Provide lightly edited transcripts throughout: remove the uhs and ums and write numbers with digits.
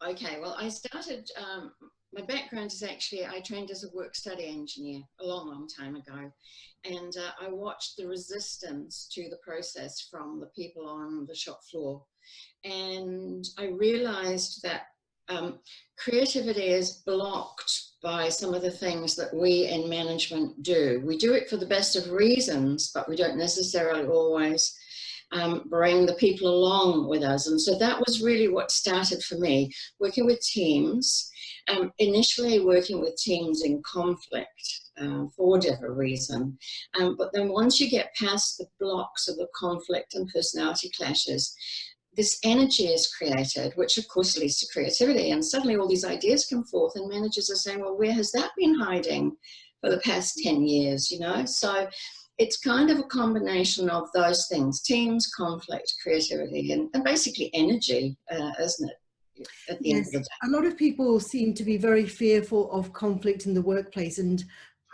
Okay, well, I started, my background is actually, I trained as a work study engineer a long, long time ago. And I watched the resistance to the process from the people on the shop floor. And I realized that creativity is blocked by some of the things that we in management do. We do it for the best of reasons, but we don't necessarily always bring the people along with us. And so that was really what started for me, working with teams, initially working with teams in conflict for whatever reason. But then once you get past the blocks of the conflict and personality clashes, this energy is created, which of course leads to creativity. And suddenly all these ideas come forth and managers are saying, well, where has that been hiding for the past 10 years, you know? So it's kind of a combination of those things: teams, conflict, creativity, and basically energy, isn't it, at the end Yes, of the day? a lot of people seem to be very fearful of conflict in the workplace, and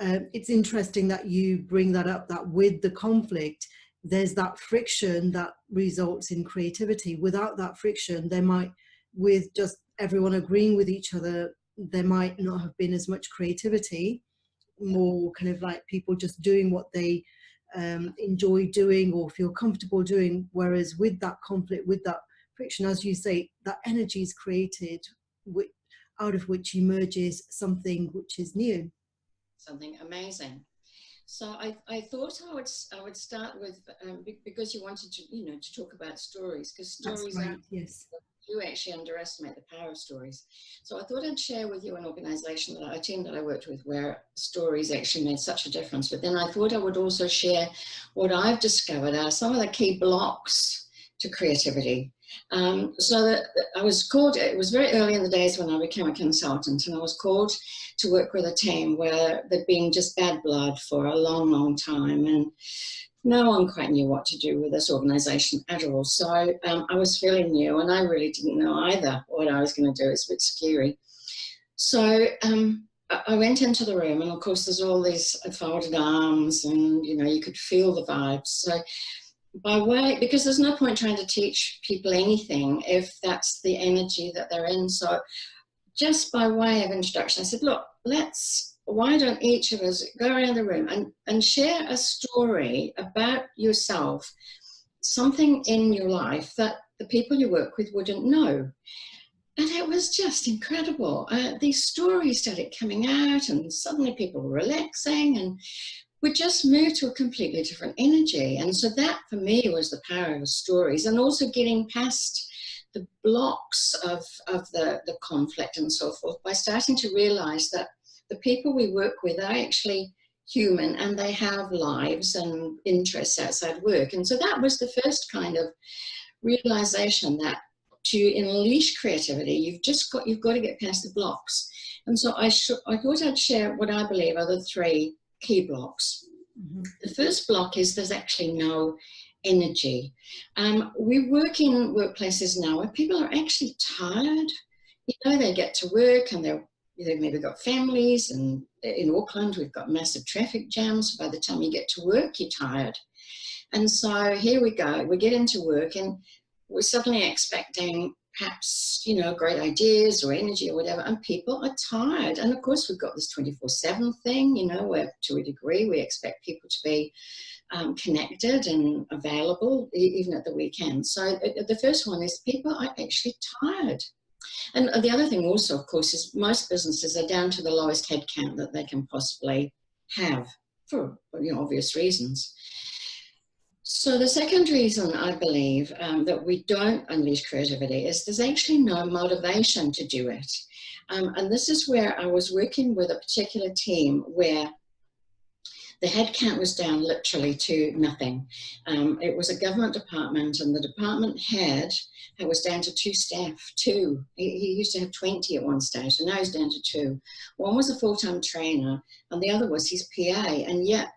it's interesting that you bring that up, that with the conflict, there's that friction that results in creativity. Without that friction, there might, with just everyone agreeing with each other, there might not have been as much creativity, more kind of like people just doing what they enjoy doing or feel comfortable doing. Whereas with that conflict, with that friction, as you say, that energy is created, out of which emerges something which is new. Something amazing. So I thought I would start with, because you wanted to, you know, to talk about stories, because stories That's right, yes. do actually underestimate the power of stories. So I thought I'd share with you an organization, a team that I worked with, where stories actually made such a difference. But then I thought I would also share what I've discovered are some of the key blocks to creativity. So that I was called, it was very early in the days when I became a consultant, and I was called to work with a team where there'd been just bad blood for a long, long time, and no one quite knew what to do with this organization at all. So I was fairly new, and I really didn't know either what I was going to do. It's a bit scary. So I went into the room, and of course there's all these folded arms, and you know, you could feel the vibes. So because there's no point trying to teach people anything if that's the energy that they're in. So just by way of introduction, I said, look, why don't each of us go around the room and share a story about yourself, something in your life that the people you work with wouldn't know. And it was just incredible. These stories started coming out, and suddenly people were relaxing, and we just moved to a completely different energy. And so that for me was the power of stories, and also getting past the blocks of the conflict and so forth by starting to realize that the people we work with are actually human, and they have lives and interests outside work. And so that was the first kind of realization that to unleash creativity, you've got to get past the blocks. And so I thought I'd share what I believe are the three key blocks. Mm-hmm. The first block is there's actually no energy. We work in workplaces now where people are actually tired. You know, they get to work and they've maybe got families, and in Auckland we've got massive traffic jams. By the time you get to work, you're tired. And so here we go, we get into work and we're suddenly expecting perhaps, you know, great ideas or energy or whatever, and people are tired. And of course we've got this 24/7 thing, you know, where to a degree we expect people to be connected and available even at the weekend. So the first one is people are actually tired. And the other thing also, of course, is most businesses are down to the lowest headcount that they can possibly have for, you know, obvious reasons. So the second reason I believe that we don't unleash creativity is there's actually no motivation to do it. And this is where I was working with a particular team where the headcount was down literally to nothing. It was a government department, and the department head was down to 2 staff, 2. He used to have 20 at one stage, and now he's down to 2. One was a full-time trainer, and the other was his PA, and yet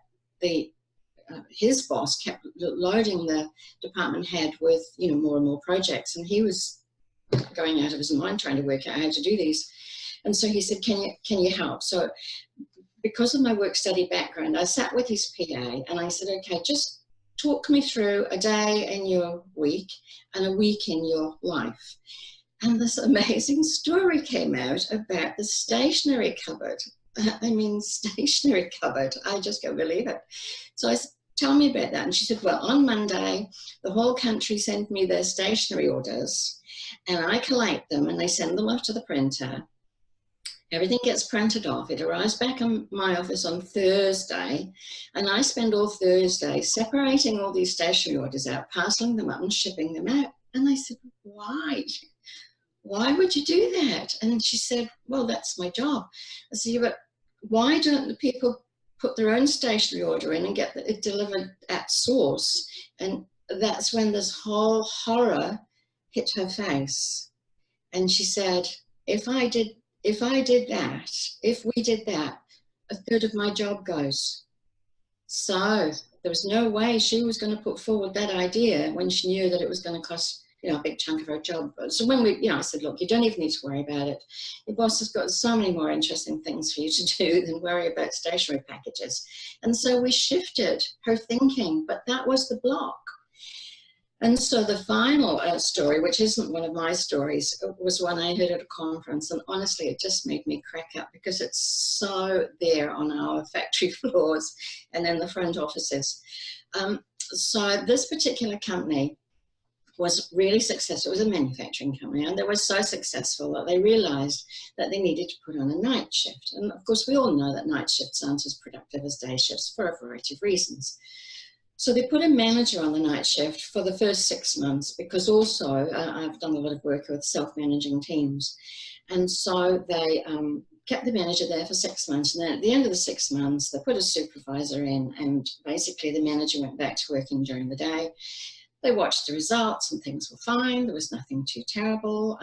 his boss kept loading the department head with, you know, more and more projects, and he was going out of his mind trying to work out how to do these. And so he said, can you help? So because of my work study background, I sat with his PA and I said, okay, just talk me through a day in your week and a week in your life. And this amazing story came out about the stationery cupboard. I mean, stationery cupboard. I just can't believe it. So I said, tell me about that. And she said, well, on Monday, the whole country sent me their stationery orders, and I collect them and they send them off to the printer. Everything gets printed off. It arrives back in my office on Thursday, and I spend all Thursday separating all these stationery orders out, parceling them up and shipping them out. And I said, why? Why would you do that? And she said, well, that's my job. I said, yeah, but why don't the people put their own stationery order in and get it delivered at source? And that's when this whole horror hit her face. And she said, if we did that, a third of my job goes. So there was no way she was going to put forward that idea when she knew that it was going to cost, you know, a big chunk of her job. So when we, you know, I said, look, you don't even need to worry about it. Your boss has got so many more interesting things for you to do than worry about stationery packages. And so we shifted her thinking, but that was the block. And so the final story, which isn't one of my stories, was one I heard at a conference. And honestly, it just made me crack up because it's so there on our factory floors and in the front offices. So this particular company was really successful. It was a manufacturing company, and they were so successful that they realized that they needed to put on a night shift. And of course, we all know that night shifts aren't as productive as day shifts for a variety of reasons. So they put a manager on the night shift for the first 6 months, because also I've done a lot of work with self-managing teams. And so they kept the manager there for 6 months. And then at the end of the 6 months, they put a supervisor in, and basically the manager went back to working during the day. They watched the results and things were fine. There was nothing too terrible.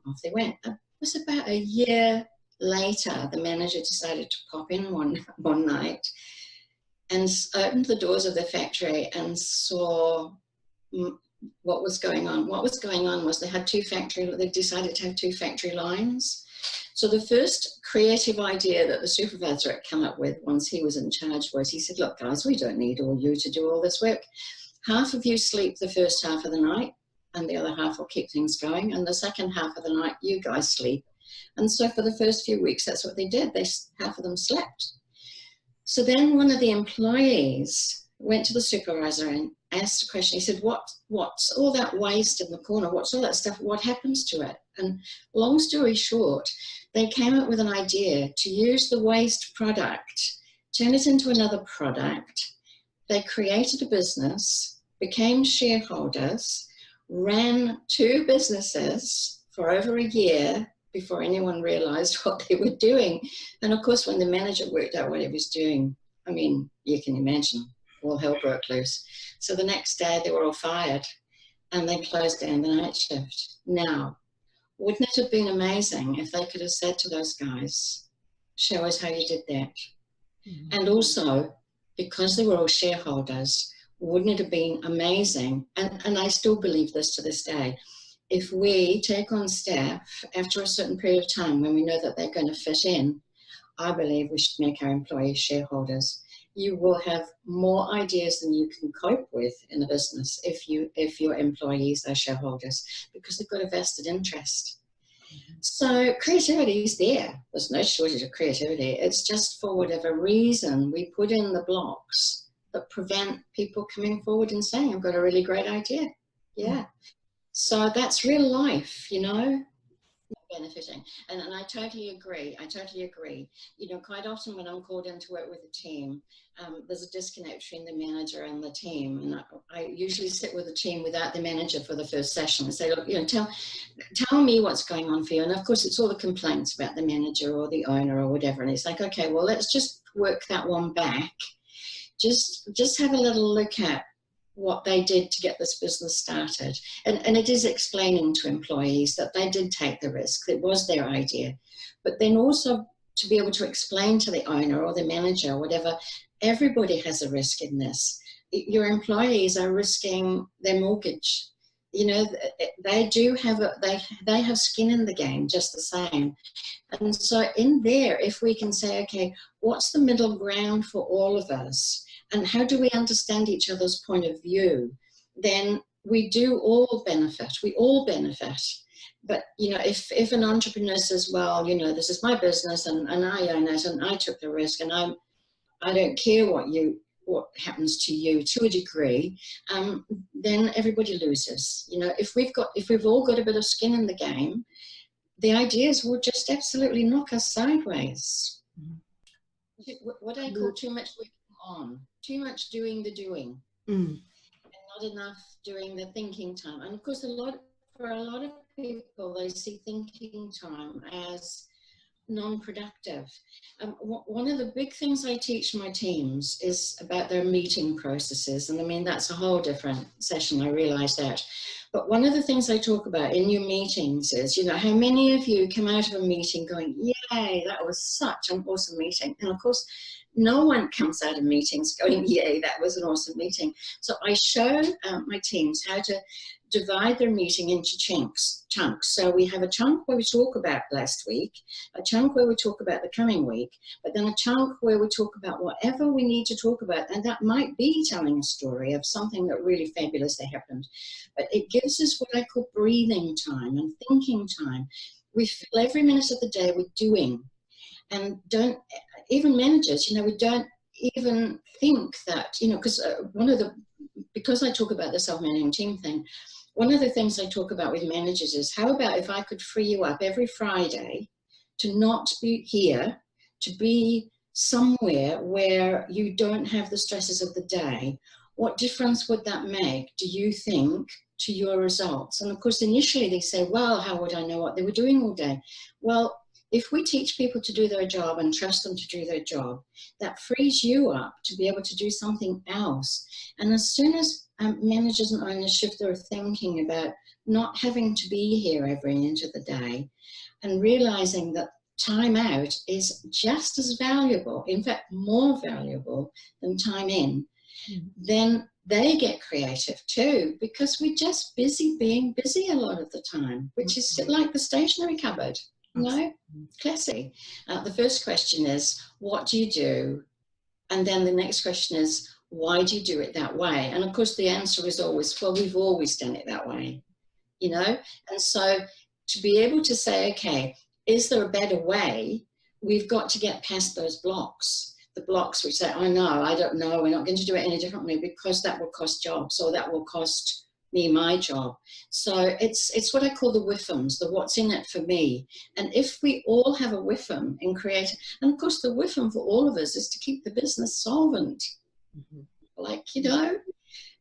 Off they went. It was about a year later, the manager decided to pop in one night and opened the doors of the factory and saw what was going on. What was going on was they decided to have 2 factory lines. So the first creative idea that the supervisor had come up with once he was in charge was, he said, look guys, we don't need all you to do all this work. Half of you sleep the first half of the night and the other half will keep things going. And the second half of the night, you guys sleep. And so for the first few weeks, that's what they did. Half of them slept. So then one of the employees went to the supervisor and asked a question. He said, what's all that waste in the corner? What's all that stuff? What happens to it? And long story short, they came up with an idea to use the waste product, turn it into another product. They created a business, became shareholders, ran 2 businesses for over a year before anyone realized what they were doing. And of course, when the manager worked out what he was doing, I mean, you can imagine, all hell broke loose. So the next day they were all fired and they closed down the night shift. Now, wouldn't it have been amazing if they could have said to those guys, show us how you did that? Mm-hmm. And also, because they were all shareholders, wouldn't it have been amazing? And I still believe this to this day. If we take on staff after a certain period of time when we know that they're going to fit in, I believe we should make our employees shareholders. You will have more ideas than you can cope with in a business if your employees are shareholders, because they've got a vested interest. So creativity is there. There's no shortage of creativity. It's just for whatever reason we put in the blocks that prevent people coming forward and saying, I've got a really great idea. Yeah. So that's real life, you know, benefiting. And I totally agree. You know, quite often when I'm called in to work with a team, there's a disconnect between the manager and the team. And I usually sit with the team without the manager for the first session and say, look, you know, tell me what's going on for you. And of course, it's all the complaints about the manager or the owner or whatever. And it's like, okay, well, let's just work that one back. Just have a little look at what they did to get this business started. And it is explaining to employees that they did take the risk. It was their idea. But then also to be able to explain to the owner or the manager or whatever, everybody has a risk in this. Your employees are risking their mortgage. You know, they do have they have skin in the game just the same. And so in there, if we can say, okay, what's the middle ground for all of us? And how do we understand each other's point of view? Then we do all benefit. We all benefit. But, you know, if an entrepreneur says, well, you know, this is my business and I own it and I took the risk and I don't care what happens to you to a degree, then everybody loses. You know, if we've all got a bit of skin in the game, the ideas will just absolutely knock us sideways. What I call too much working on, too much doing the doing, and not enough doing the thinking time. And of course, for a lot of people, they see thinking time as non-productive. One of the big things I teach my teams is about their meeting processes. And I mean, that's a whole different session, I realize that. But one of the things I talk about in your meetings is, you know, how many of you come out of a meeting going, yay, that was such an awesome meeting. And of course, no one comes out of meetings going, yay, that was an awesome meeting. So I show my teams how to divide their meeting into chunks. So we have a chunk where we talk about last week, a chunk where we talk about the coming week, but then a chunk where we talk about whatever we need to talk about. And that might be telling a story of something that really fabulous that happened. But it gives us what I call breathing time and thinking time. We fill every minute of the day with doing. And don't, even managers, you know, we don't even think that, you know, because I talk about the self-managing team thing, one of the things I talk about with managers is, how about if I could free you up every Friday to not be here, to be somewhere where you don't have the stresses of the day? What difference would that make, do you think, to your results? And of course, initially they say, well, how would I know what they were doing all day? Well, if we teach people to do their job and trust them to do their job, that frees you up to be able to do something else. And as soon as managers and owners shift their thinking about not having to be here every inch of the day and realizing that time out is just as valuable, in fact, more valuable than time in, then they get creative too, because we're just busy being busy a lot of the time, which is like the stationery cupboard. No, classic. The first question is, what do you do? And then the next question is, why do you do it that way? And of course, the answer is always, well, we've always done it that way, you know? And so to be able to say, okay, is there a better way? We've got to get past those blocks. The blocks which say, oh no, I don't know, we're not going to do it any differently because that will cost jobs, or that will cost me my job. So it's what I call the WIFMs, the what's in it for me. And if we all have a WIFM in creative, and of course the WIFM for all of us is to keep the business solvent. Like, you know,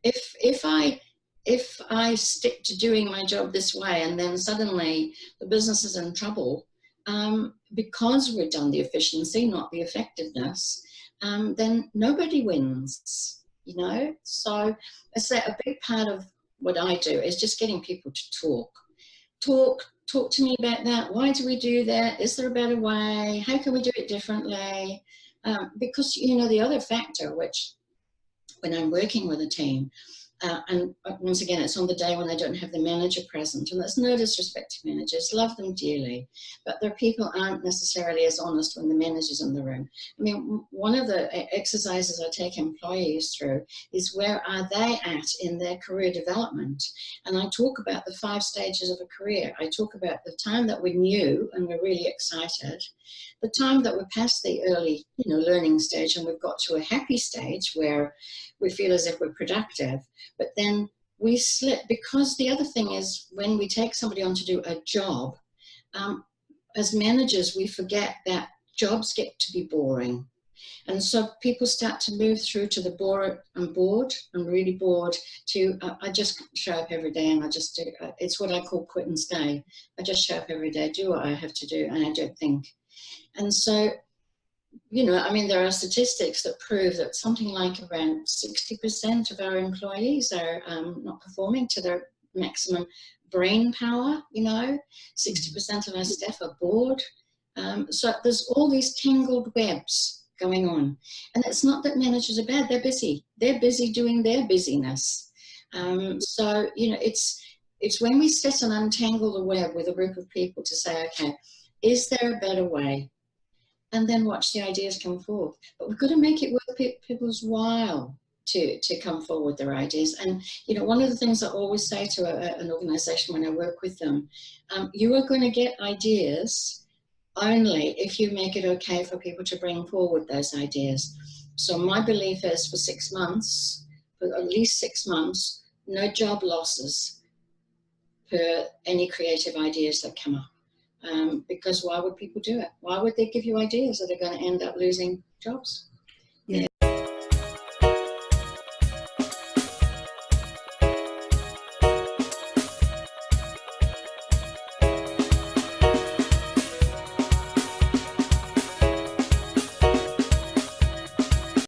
if I stick to doing my job this way and then suddenly the business is in trouble because we've done the efficiency, not the effectiveness, then nobody wins, you know. So I say a big part of what I do is just getting people to talk to me about that. Why do we do that? Is there a better way? How can we do it differently? Because, you know, the other factor, which when I'm working with a team, and once again, it's on the day when I don't have the manager present, and that's no disrespect to managers, love them dearly, but their people aren't necessarily as honest when the manager's in the room. I mean, one of the exercises I take employees through is, where are they at in their career development? And I talk about the 5 stages of a career. I talk about the time that we're new and we're really excited, the time that we're past the early, you know, learning stage and we've got to a happy stage where we feel as if we're productive. But then we slip, because the other thing is, when we take somebody on to do a job, as managers, we forget that jobs get to be boring. And so people start to move through to the bored, I'm really bored, to I just show up every day and I just do, it's what I call quit and stay. I just show up every day, do what I have to do, and I don't think. And so, you know, I mean, there are statistics that prove that something like around 60% of our employees are not performing to their maximum brain power, you know, 60% of our staff are bored. So there's all these tangled webs going on. And it's not that managers are bad, they're busy. They're busy doing their busyness. So, you know, it's when we sit and untangle the web with a group of people to say, okay, is there a better way? And then watch the ideas come forth. But we've got to make it worth people's while. to come forward with their ideas. And, you know, one of the things I always say to an organization when I work with them, you are going to get ideas only if you make it okay for people to bring forward those ideas. So my belief is for 6 months, for at least 6 months, no job losses per any creative ideas that come up. Because why would people do it? Why would they give you ideas that are going to end up losing jobs?